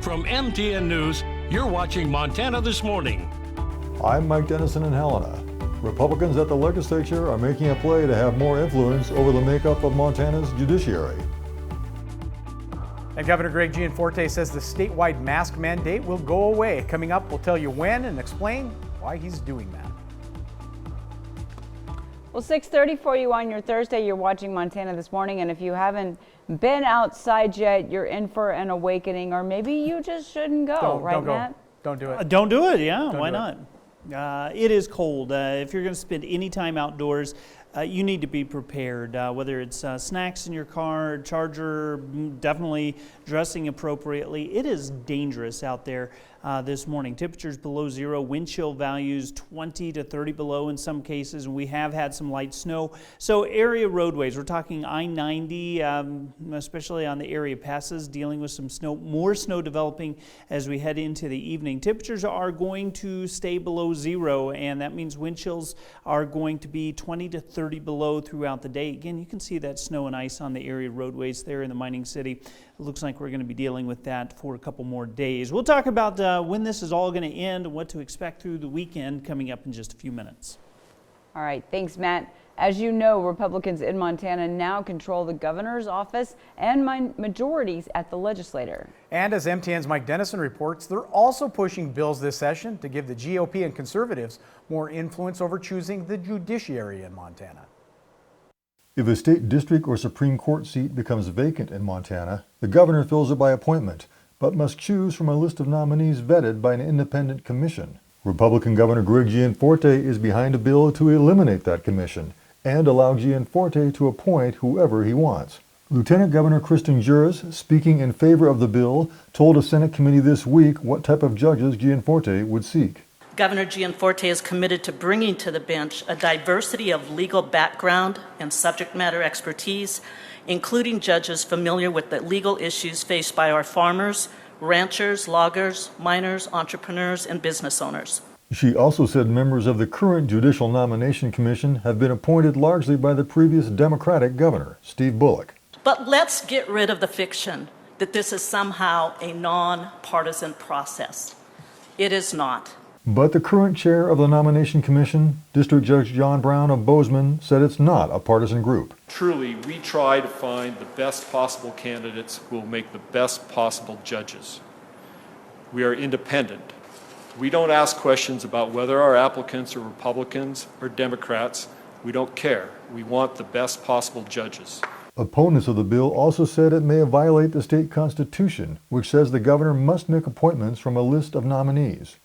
From MTN News, you're watching Montana This Morning. I'm Mike Dennison in Helena. Republicans at the legislature are making a play to have more influence over the makeup of Montana's judiciary. And Governor Greg Gianforte says the statewide mask mandate will go away. Coming up, we'll tell you when and explain why he's doing that. Well, 6:30 for you on your Thursday. You're watching Montana This Morning, and if you haven't been outside yet, you're in for an awakening, or maybe you just shouldn't go, right, Matt? Don't do it. Don't do it, yeah, why not? It is cold. If you're going to spend any time outdoors, you need to be prepared, whether it's snacks in your car, charger, definitely dressing appropriately. It is dangerous out there this morning. Temperatures below zero, wind chill values 20 to 30 below in some cases, and we have had some light snow. So area roadways, we're talking I-90, especially on the area passes, dealing with some snow, more snow developing as we head into the evening. Temperatures are going to stay below zero, and that means wind chills are going to be 20 to 30 below throughout the day. Again, you can see that snow and ice on the area roadways there in the mining city. It looks like we're going to be dealing with that for a couple more days. We'll talk about when this is all going to end and what to expect through the weekend coming up in just a few minutes. All right, thanks, Matt. As you know, Republicans in Montana now control the governor's office and majorities at the legislature. And as MTN's Mike Dennison reports, they're also pushing bills this session to give the GOP and conservatives more influence over choosing the judiciary in Montana. If a state district or Supreme Court seat becomes vacant in Montana, the governor fills it by appointment, but must choose from a list of nominees vetted by an independent commission. Republican Governor Greg Gianforte is behind a bill to eliminate that commission and allow Gianforte to appoint whoever he wants. Lieutenant Governor Kristen Juras, speaking in favor of the bill, told a Senate committee this week what type of judges Gianforte would seek. Governor Gianforte is committed to bringing to the bench a diversity of legal background and subject matter expertise, including judges familiar with the legal issues faced by our farmers, ranchers, loggers, miners, entrepreneurs, and business owners. She also said members of the current Judicial Nomination Commission have been appointed largely by the previous Democratic governor, Steve Bullock. But let's get rid of the fiction that this is somehow a non-partisan process. It is not. But the current chair of the Nomination Commission, District Judge John Brown of Bozeman, said it's not a partisan group. Truly, we try to find the best possible candidates who will make the best possible judges. We are independent. We don't ask questions about whether our applicants are Republicans or Democrats. We don't care. We want the best possible judges. Opponents of the bill also said it may violate the state constitution, which says the governor must make appointments from a list of nominees.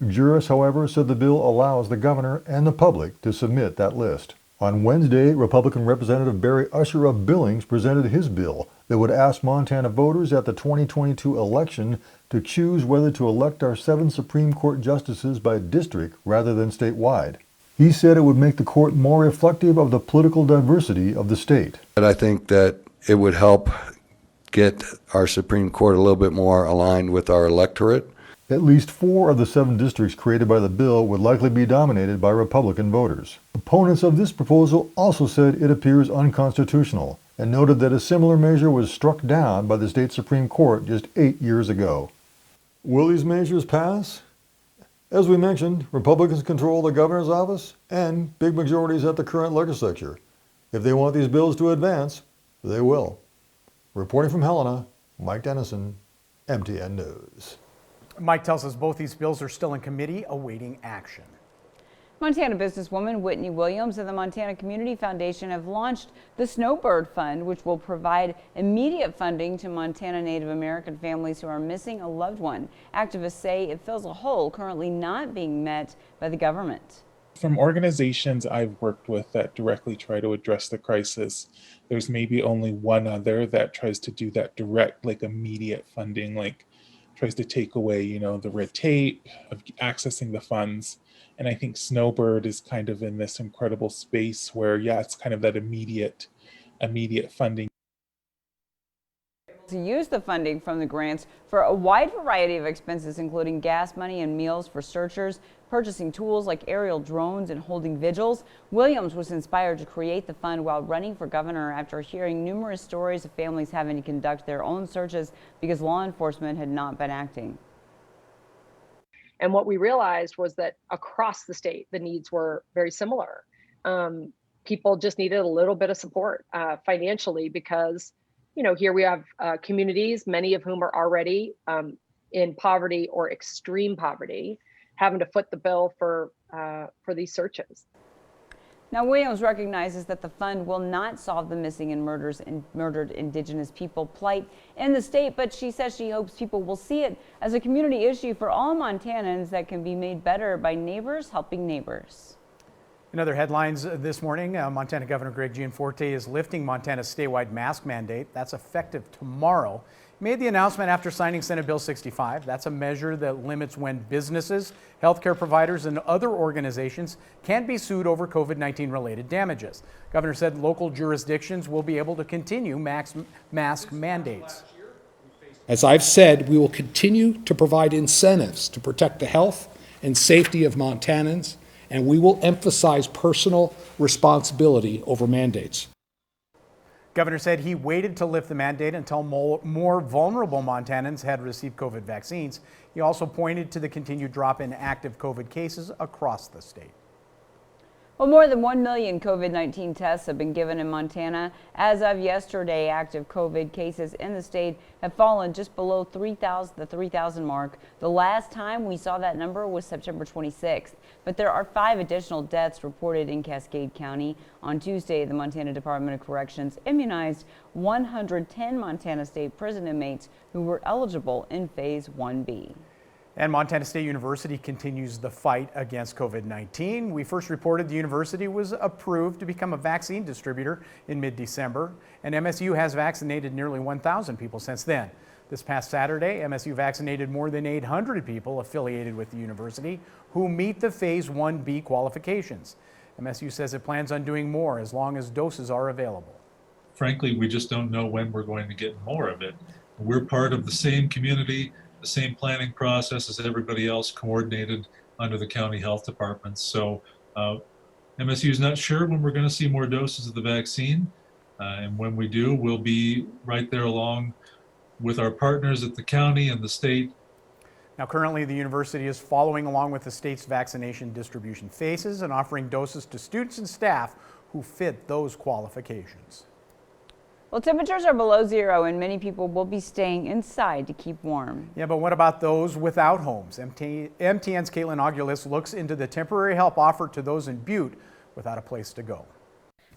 Juras, however, said the bill allows the governor and the public to submit that list. On Wednesday, Republican Representative Barry Usher of Billings presented his bill that would ask Montana voters at the 2022 election to choose whether to elect our 7 Supreme Court justices by district rather than statewide. He said it would make the court more reflective of the political diversity of the state. And I think that it would help get our Supreme Court a little bit more aligned with our electorate. At least 4 of the 7 districts created by the bill would likely be dominated by Republican voters. Opponents of this proposal also said it appears unconstitutional and noted that a similar measure was struck down by the state Supreme Court just 8 years ago. Will these measures pass? As we mentioned, Republicans control the governor's office and big majorities at the current legislature. If they want these bills to advance, they will. Reporting from Helena, Mike Dennison, MTN News. Mike tells us both these bills are still in committee awaiting action. Montana businesswoman Whitney Williams and the Montana Community Foundation have launched the Snowbird Fund, which will provide immediate funding to Montana Native American families who are missing a loved one. Activists say it fills a hole currently not being met by the government. From organizations I've worked with that directly try to address the crisis, there's maybe only one other that tries to do that direct, immediate funding, tries to take away, the red tape of accessing the funds. And I think Snowbird is kind of in this incredible space where, it's kind of that immediate funding. to use the funding from the grants for a wide variety of expenses, including gas money and meals for searchers, purchasing tools like aerial drones, and holding vigils. Williams was inspired to create the fund while running for governor after hearing numerous stories of families having to conduct their own searches because law enforcement had not been acting. And what we realized was that across the state, the needs were very similar. People just needed a little bit of support financially because, you know, here we have communities, many of whom are already in poverty or extreme poverty, having to foot the bill for these searches. Now, Williams recognizes that the fund will not solve the missing and murdered Indigenous people plight in the state, but she says she hopes people will see it as a community issue for all Montanans that can be made better by neighbors helping neighbors. In other headlines this morning, Montana Governor Greg Gianforte is lifting Montana's statewide mask mandate. That's effective tomorrow. He made the announcement after signing Senate Bill 65. That's a measure that limits when businesses, healthcare providers, and other organizations can be sued over COVID-19 related damages. Governor said local jurisdictions will be able to continue mask mandates. As I've said, we will continue to provide incentives to protect the health and safety of Montanans, and we will emphasize personal responsibility over mandates. Governor said he waited to lift the mandate until more vulnerable Montanans had received COVID vaccines. He also pointed to the continued drop in active COVID cases across the state. Well, more than 1 million COVID-19 tests have been given in Montana. As of yesterday, active COVID cases in the state have fallen just below the 3,000 mark. The last time we saw that number was September 26th. But there are 5 additional deaths reported in Cascade County. On Tuesday, the Montana Department of Corrections immunized 110 Montana State prison inmates who were eligible in Phase 1B. And Montana State University continues the fight against COVID-19. We first reported the university was approved to become a vaccine distributor in mid-December, and MSU has vaccinated nearly 1,000 people since then. This past Saturday, MSU vaccinated more than 800 people affiliated with the university who meet the Phase 1B qualifications. MSU says it plans on doing more as long as doses are available. Frankly, we just don't know when we're going to get more of it. We're part of the same community, the same planning process as everybody else, coordinated under the county health departments. So MSU is not sure when we're going to see more doses of the vaccine. And when we do, we'll be right there along with our partners at the county and the state. Now, currently, the university is following along with the state's vaccination distribution phases and offering doses to students and staff who fit those qualifications. Well, temperatures are below zero and many people will be staying inside to keep warm. Yeah, but what about those without homes? MTN's Caitlin Aguilis looks into the temporary help offered to those in Butte without a place to go.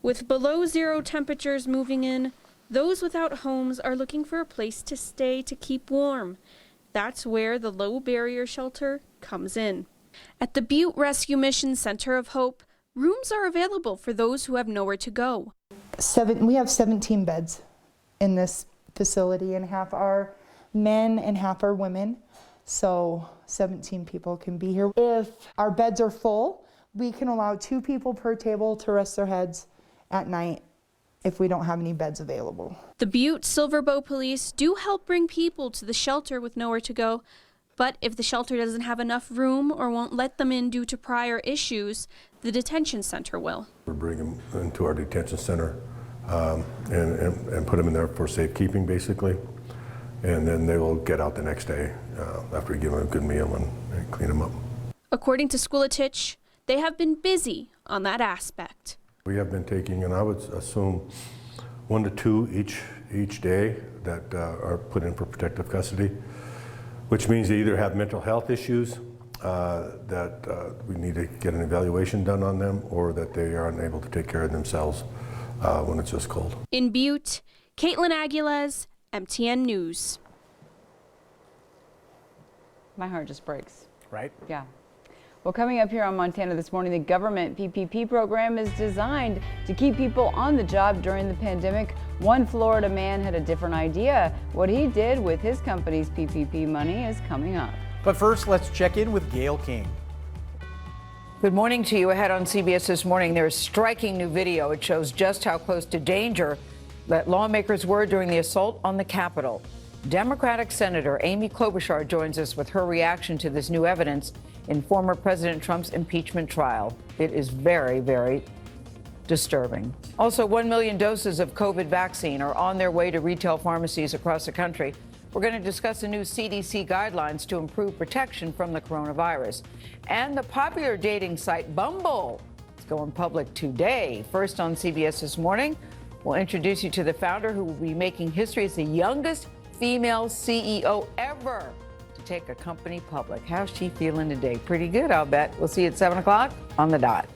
With below zero temperatures moving in, those without homes are looking for a place to stay to keep warm. That's where the Low Barrier Shelter comes in. At the Butte Rescue Mission Center of Hope, rooms are available for those who have nowhere to go. We have 17 beds in this facility, and half are men and half are women. So 17 people can be here. If our beds are full, we can allow 2 people per table to rest their heads at night if we don't have any beds available. The Butte Silver Bow Police do help bring people to the shelter with nowhere to go, but if the shelter doesn't have enough room or won't let them in due to prior issues, the detention center will. We bring them into our detention center and put them in there for safekeeping, basically, and then they will get out the next day after we give them a good meal and clean them up. According to Skuletich, they have been busy on that aspect. We have been taking, and I would assume 1 to 2 each day that are put in for protective custody, which means they either have mental health issues that we need to get an evaluation done on them, or that they are unable to take care of themselves when it's just cold. In Butte, Caitlin Aguiles, MTN News. My heart just breaks. Right? Yeah. Well, coming up here on Montana this morning, the government PPP program is designed to keep people on the job during the pandemic. One Florida man had a different idea. What he did with his company's PPP money is coming up. But first, let's check in with Gail King. Good morning to you. Ahead on CBS This Morning, there's striking new video. It shows just how close to danger that lawmakers were during the assault on the Capitol. Democratic Senator Amy Klobuchar joins us with her reaction to this new evidence in former President Trump's impeachment trial. It is very, very disturbing. Also, 1 million doses of COVID vaccine are on their way to retail pharmacies across the country. We're going to discuss the new CDC guidelines to improve protection from the coronavirus. And the popular dating site Bumble is going public today. First on CBS This Morning, we'll introduce you to the founder who will be making history as the youngest female CEO ever to take a company public. How's she feeling today? Pretty good, I'll bet. We'll see you at 7 o'clock on the dot.